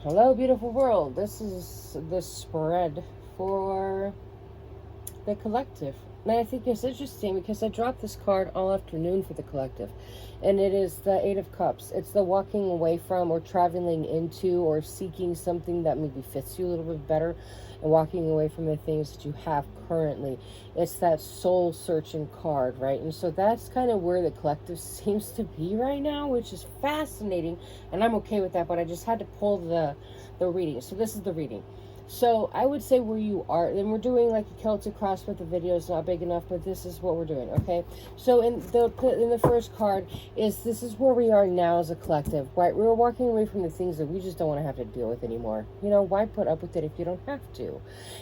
Hello, beautiful world. This is the spread for the collective. And I think it's interesting because I dropped this card all afternoon for the collective. And it is the Eight of Cups. It's the walking away from or traveling into or seeking something that maybe fits you a little bit better and walking away from the things that you have currently. It's that soul searching card, right? And so that's kind of where the collective seems to be right now, which is fascinating. And I'm okay with that, but I just had to pull the reading. So this is the reading. So I would say where you are, and we're doing like a Celtic cross, but the video is not big enough, but this is what we're doing, okay? So in the first card this is where we are now as a collective, right? We're walking away from the things that we just don't want to have to deal with anymore. You know, why put up with it if you don't have to?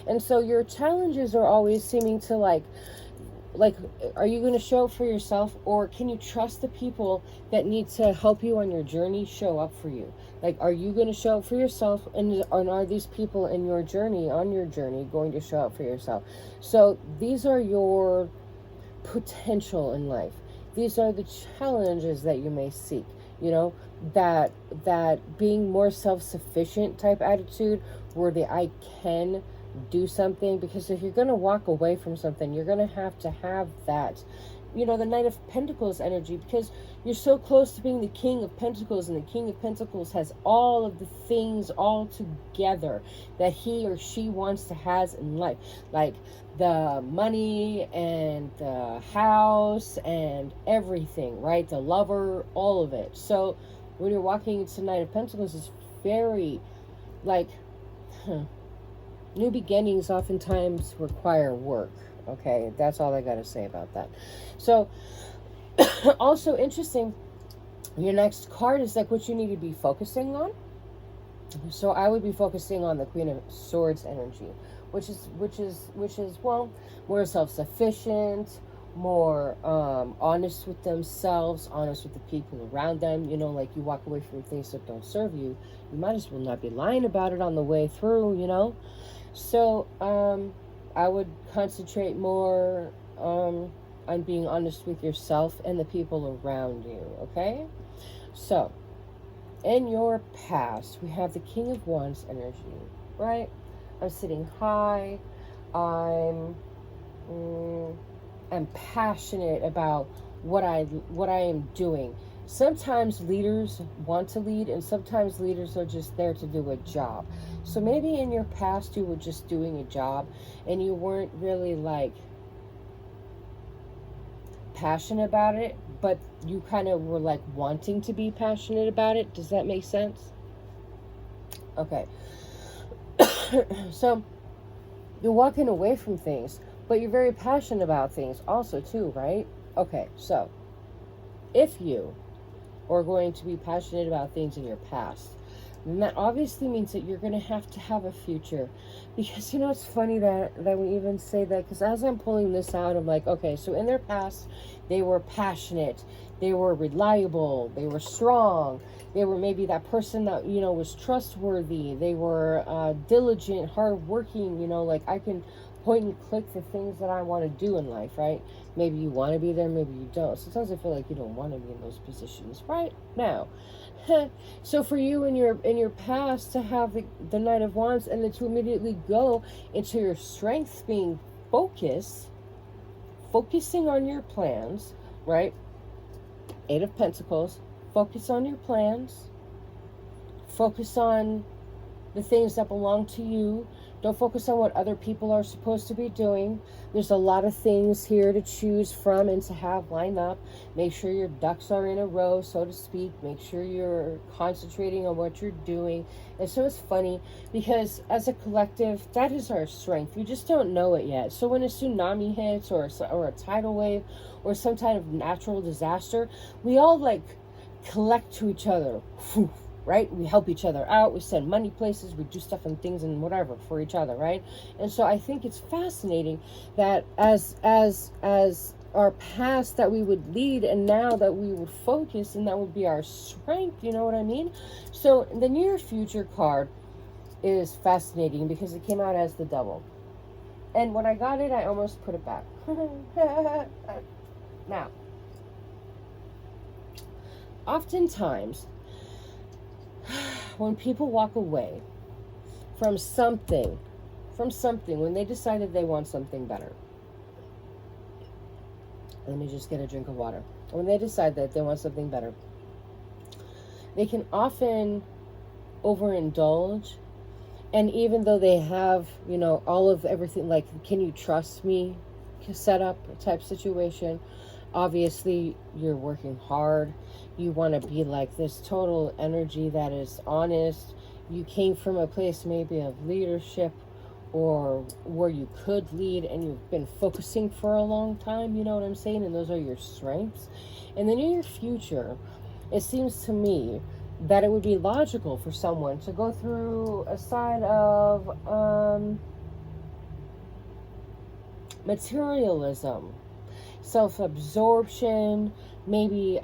And so your challenges are always seeming to like, are you going to show up for yourself, or can you trust the people that need to help you on your journey show up for you? Like, are you going to show up for yourself, and are these people in your journey, on your journey, going to show up for yourself? So these are your potential in life. These are the challenges that you may seek, you know, that being more self-sufficient type attitude, where the I can do something, because if you're going to walk away from something, you're going to have that, you know, the Knight of Pentacles energy, because you're so close to being the King of Pentacles, and the King of Pentacles has all of the things all together that he or she wants to has in life, like the money and the house and everything, right? The lover, all of it. So when you're walking into Knight of Pentacles, it's very like, new beginnings oftentimes require work. Okay, that's all I got to say about that. So, also interesting, your next card is like what you need to be focusing on. So I would be focusing on the Queen of Swords energy, which is well, more self-sufficient, more honest with themselves, honest with the people around them. You know, like, you walk away from things that don't serve you, you might as well not be lying about it on the way through, you know. So I would concentrate more on being honest with yourself and the people around you, okay? So in your past, we have the King of Wands energy, right? I'm sitting high. I'm passionate about what I am doing. Sometimes leaders want to lead, and sometimes leaders are just there to do a job. So maybe in your past you were just doing a job and you weren't really like passionate about it, but you kind of were like wanting to be passionate about it. Does that make sense? Okay. So you're walking away from things, but you're very passionate about things also too, right? Okay, so if you are going to be passionate about things in your past, and that obviously means that you're going to have a future. Because, you know, it's funny that we even say that, because as I'm pulling this out, I'm like, okay, so in their past, they were passionate, they were reliable, they were strong, they were maybe that person that, you know, was trustworthy, they were diligent, hardworking, you know, like, I can point and click the things that I want to do in life, right? Maybe you want to be there, maybe you don't. Sometimes I feel like you don't want to be in those positions right now. So for you in your past to have the Knight of Wands, and then to immediately go into your strength, being focusing on your plans, right? Eight of Pentacles, focus on your plans, focus on the things that belong to you. Don't focus on what other people are supposed to be doing. There's a lot of things here to choose from and to have lined up. Make sure your ducks are in a row, so to speak. Make sure you're concentrating on what you're doing. And so it's funny because as a collective, that is our strength. We just don't know it yet. So when a tsunami hits or a tidal wave or some kind of natural disaster, we all like collect to each other. Right? We help each other out. We send money places. We do stuff and things and whatever for each other, right? And so I think it's fascinating that as our past that we would lead, and now that we would focus, and that would be our strength. You know what I mean? So the near future card is fascinating because it came out as the Devil, and when I got it, I almost put it back. Now, oftentimes when people walk away from something, when they decide that they want something better. Let me just get a drink of water. When they decide that they want something better, they can often overindulge. And even though they have, you know, all of everything, like, can you trust me set up type situation, obviously you're working hard. You want to be like this total energy that is honest. You came from a place maybe of leadership or where you could lead, and you've been focusing for a long time, you know what I'm saying? And those are your strengths. And then in your future, it seems to me that it would be logical for someone to go through a side of materialism, self-absorption, maybe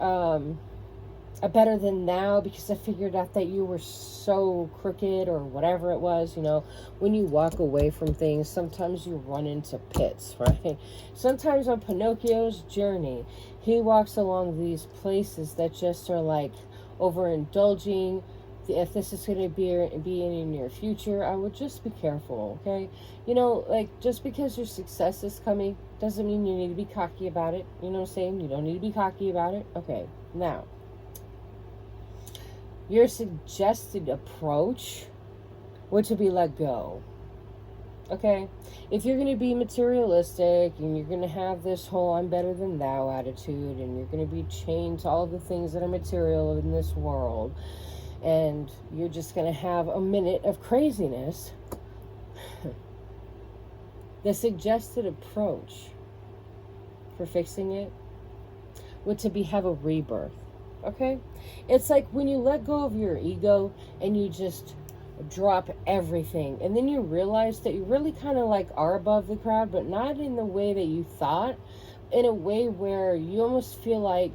a better than now, because I figured out that you were so crooked or whatever it was. You know, when you walk away from things, sometimes you run into pits, right? Sometimes on Pinocchio's journey, he walks along these places that just are like overindulging. If this is going to be in your near future, I would just be careful, okay? You know, like, just because your success is coming doesn't mean you need to be cocky about it. You know what I'm saying? You don't need to be cocky about it. Okay, now, your suggested approach would to be let go. Okay? If you're going to be materialistic and you're going to have this whole I'm better than thou attitude, and you're going to be chained to all the things that are material in this world, and you're just going to have a minute of craziness, the suggested approach for fixing it would to be have a rebirth. Okay? It's like when you let go of your ego and you just drop everything, and then you realize that you really kind of like are above the crowd, but not in the way that you thought, in a way where you almost feel like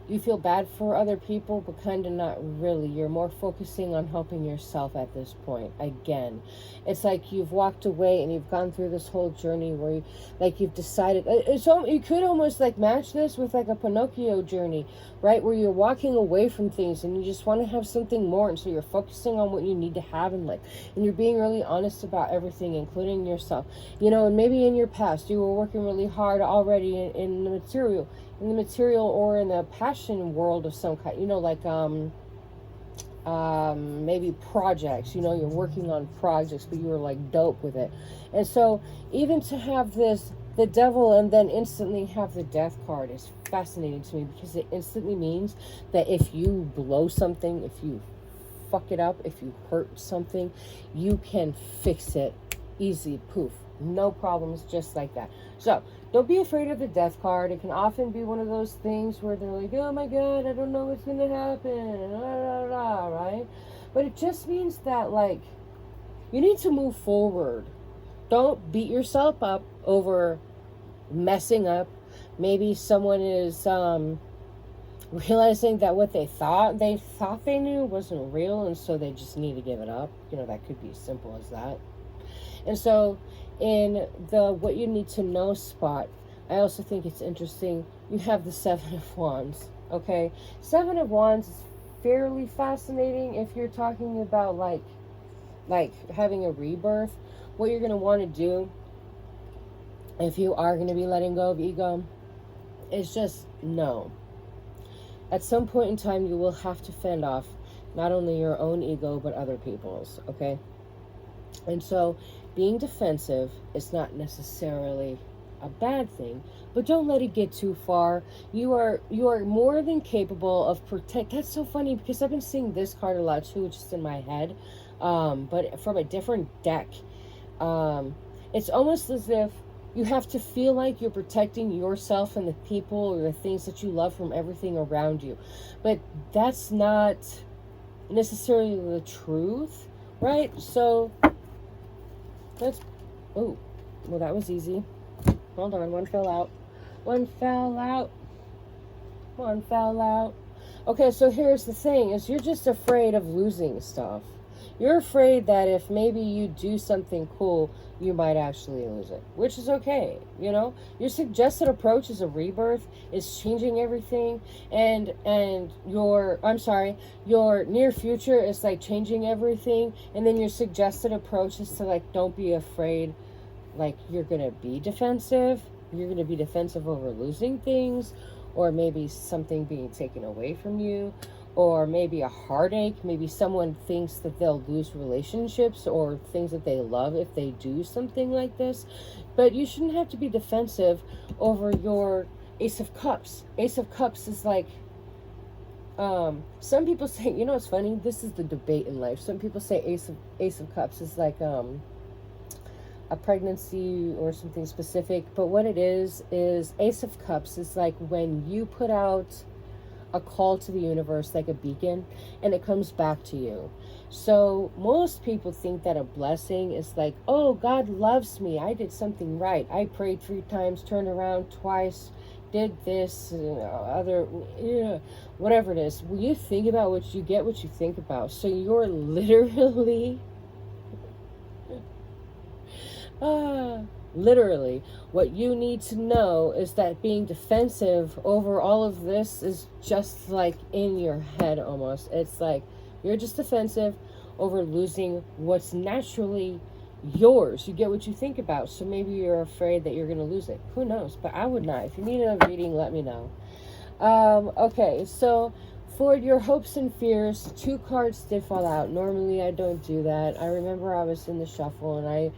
you feel bad for other people, but kind of not really. You're more focusing on helping yourself at this point. Again, it's like you've walked away and you've gone through this whole journey where you, like, you've decided. So you could almost like match this with like a Pinocchio journey, right? Where you're walking away from things and you just want to have something more, and so you're focusing on what you need to have in life, and you're being really honest about everything, including yourself. You know, and maybe in your past you were working really hard already in the material. Or in the passion world of some kind, you know, like maybe projects, you know, you're working on projects, but you were like dope with it. And so even to have this, the devil, and then instantly have the death card is fascinating to me, because it instantly means that if you blow something, if you fuck it up, if you hurt something, you can fix it easy, poof, no problems, just like that. So don't be afraid of the death card. It can often be one of those things where they're like, oh my God, I don't know what's going to happen, right? But it just means that, like, you need to move forward. Don't beat yourself up over messing up. Maybe someone is realizing that what they thought they knew wasn't real, and so they just need to give it up. You know, that could be as simple as that. And so in the what you need to know spot, I also think it's interesting, you have the Seven of Wands. Okay, Seven of Wands is fairly fascinating if you're talking about like having a rebirth. What you're going to want to do if you are going to be letting go of ego is just know, at some point in time you will have to fend off not only your own ego but other people's. Okay, and so being defensive is not necessarily a bad thing, but don't let it get too far. You are more than capable of protect. That's so funny, because I've been seeing this card a lot too, just in my head, but from a different deck. It's almost as if you have to feel like you're protecting yourself and the people or the things that you love from everything around you, but that's not necessarily the truth, right? So let's, oh, well, that was easy. Hold on, one fell out. Okay, so here's the thing, is you're just afraid of losing stuff. You're afraid that if maybe you do something cool, you might actually lose it, which is okay. You know, your suggested approach is a rebirth, is changing everything, and your near future is like changing everything, and then your suggested approach is to like, don't be afraid, like you're gonna be defensive. You're gonna be defensive over losing things, or maybe something being taken away from you, or maybe a heartache. Maybe someone thinks that they'll lose relationships or things that they love if they do something like this. But you shouldn't have to be defensive over your Ace of Cups. Ace of Cups is like, some people say, you know, it's funny, this is the debate in life. Some people say Ace of Cups is like a pregnancy or something specific, but what it is Ace of Cups is like when you put out a call to the universe, like a beacon, and it comes back to you. So most people think that a blessing is like, oh, God loves me, I did something right, I prayed 3 times, turned around twice, did this, whatever it is. When you think about what you get, what you think about. So you're literally literally, what you need to know is that being defensive over all of this is just like in your head almost. It's like you're just defensive over losing what's naturally yours. You get what you think about. So maybe you're afraid that you're going to lose it. Who knows? But I would not. If you need a reading, let me know. Okay, so for your hopes and fears, 2 cards did fall out. Normally I don't do that. I remember I was in the shuffle and I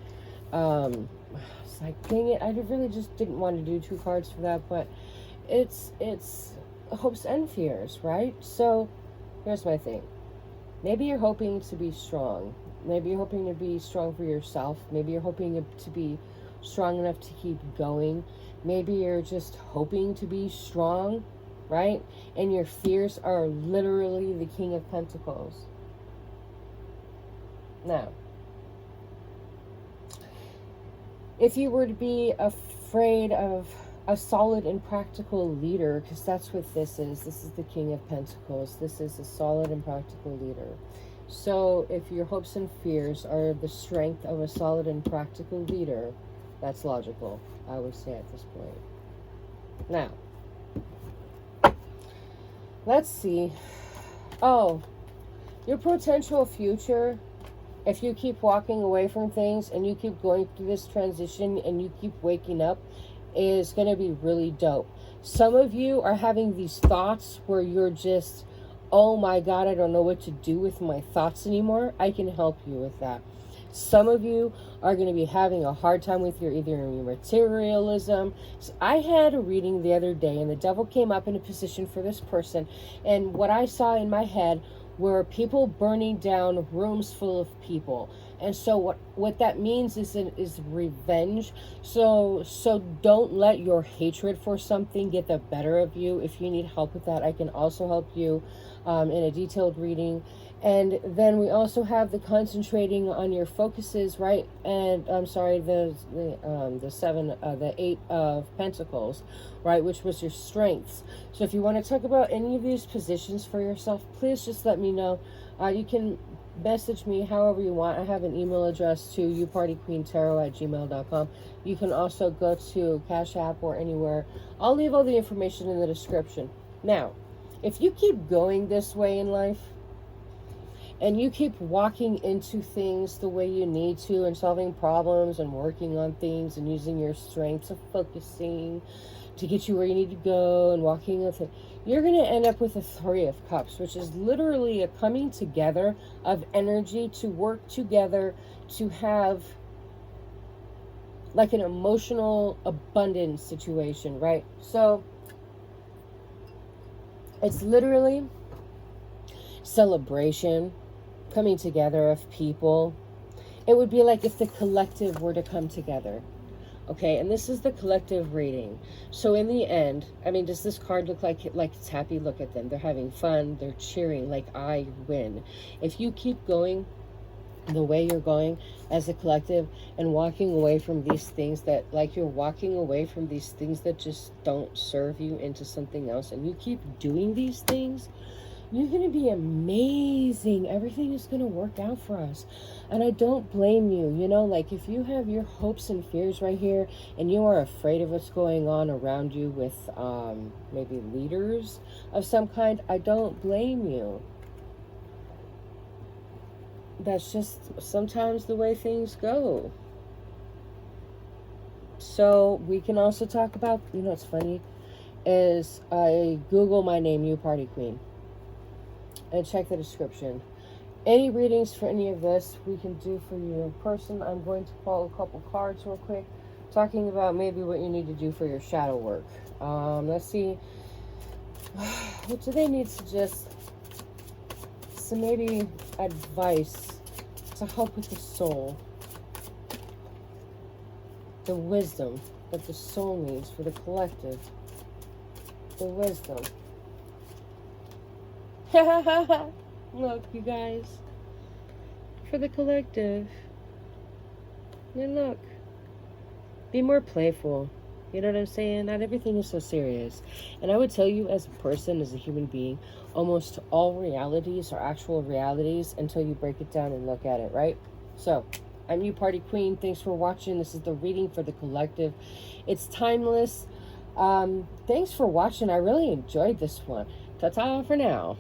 it's like, dang it, I really just didn't want to do 2 cards for that, but it's hopes and fears, right? So here's my thing. Maybe you're hoping to be strong. Maybe you're hoping to be strong for yourself. Maybe you're hoping to be strong enough to keep going. Maybe you're just hoping to be strong, right? And your fears are literally the King of Pentacles. Now, if you were to be afraid of a solid and practical leader, because that's what this is the King of Pentacles. This is a solid and practical leader. So if your hopes and fears are the strength of a solid and practical leader, that's logical, I would say, at this point. Now, let's see. Oh, your potential future, if you keep walking away from things and you keep going through this transition and you keep waking up, is going to be really dope. Some of you are having these thoughts where you're just, oh my God, I don't know what to do with my thoughts anymore. I can help you with that. Some of you are going to be having a hard time with either your materialism. So I had a reading the other day and the devil came up in a position for this person. And what I saw in my head were people burning down rooms full of people. And so what that means is revenge. So don't let your hatred for something get the better of you. If you need help with that, I can also help you in a detailed reading. And then we also have the concentrating on your focuses, right? And I'm sorry, the 8 of Pentacles, right? Which was your strengths. So if you want to talk about any of these positions for yourself, please just let me know. You can message me however you want. I have an email address to UpartyQueenTarot@gmail.com. You can also go to Cash App or anywhere. I'll leave all the information in the description. Now, if you keep going this way in life, and you keep walking into things the way you need to and solving problems and working on things and using your strengths of focusing to get you where you need to go and walking with it, you're going to end up with a 3 of Cups, which is literally a coming together of energy to work together to have like an emotional abundance situation, right? So it's literally celebration, coming together of people. It would be like if the collective were to come together. Okay, and this is the collective reading. So in the end, I mean, does this card look like it's happy? Look at them. They're having fun. They're cheering like I win. If you keep going the way you're going as a collective and walking away from these things that, like, you're walking away from these things that just don't serve you into something else, and you keep doing these things, You're going to be amazing. Everything is going to work out for us. And I don't blame you. You know, like if you have your hopes and fears right here and you are afraid of what's going on around you with maybe leaders of some kind, I don't blame you. That's just sometimes the way things go. So we can also talk about, you know, what's funny is I Google my name, UpartyQueen, and check the description. Any readings for any of this we can do for you in person. I'm going to pull a couple cards real quick, talking about maybe what you need to do for your shadow work. Let's see. What do they need to just... some maybe advice to help with the soul. The wisdom that the soul needs for the collective. The wisdom. Look, you guys. For the collective. And look. Be more playful. You know what I'm saying? Not everything is so serious. And I would tell you, as a person, as a human being, almost all realities are actual realities until you break it down and look at it, right? So, I'm UpartyQueen. Thanks for watching. This is the reading for the collective. It's timeless. Thanks for watching. I really enjoyed this one. Ta-ta for now.